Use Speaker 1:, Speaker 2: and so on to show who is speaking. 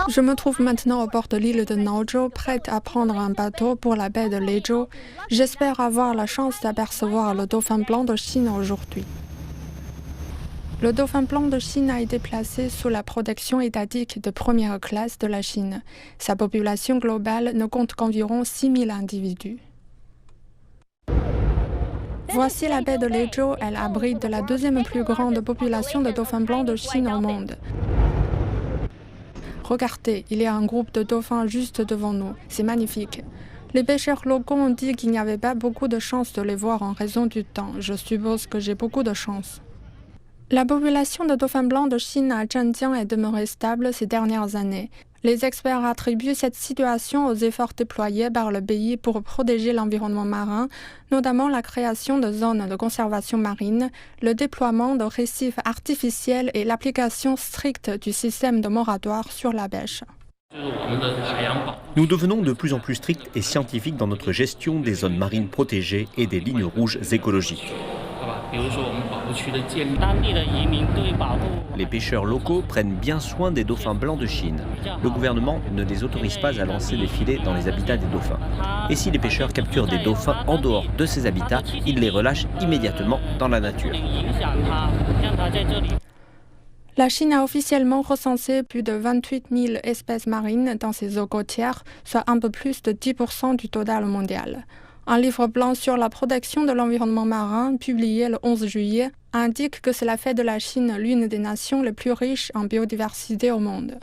Speaker 1: Je me trouve maintenant au bord de l'île de Naozhou, prête à prendre un bateau pour la baie de Lezhou. J'espère avoir la chance d'apercevoir le dauphin blanc de Chine aujourd'hui. Le dauphin blanc de Chine a été placé sous la protection étatique de première classe de la Chine. Sa population globale ne compte qu'environ 6 000 individus. Voici la baie de Lezhou, elle abrite la deuxième plus grande population de dauphins blancs de Chine au monde. Regardez, il y a un groupe de dauphins juste devant nous, c'est magnifique. Les pêcheurs locaux ont dit qu'il n'y avait pas beaucoup de chance de les voir en raison du temps. Je suppose que j'ai beaucoup de chance. La population de dauphins blancs de Chine à Zhenjiang est demeurée stable ces dernières années. Les experts attribuent cette situation aux efforts déployés par le pays pour protéger l'environnement marin, notamment la création de zones de conservation marine, le déploiement de récifs artificiels et l'application stricte du système de moratoire sur la pêche.
Speaker 2: Nous devenons de plus en plus stricts et scientifiques dans notre gestion des zones marines protégées et des lignes rouges écologiques. Les pêcheurs locaux prennent bien soin des dauphins blancs de Chine. Le gouvernement ne les autorise pas à lancer des filets dans les habitats des dauphins. Et si les pêcheurs capturent des dauphins en dehors de ces habitats, ils les relâchent immédiatement dans la nature.
Speaker 1: La Chine a officiellement recensé plus de 28 000 espèces marines dans ses eaux côtières, soit un peu plus de 10% du total mondial. Un livre blanc sur la protection de l'environnement marin, publié le 11 juillet, indique que cela fait de la Chine l'une des nations les plus riches en biodiversité au monde.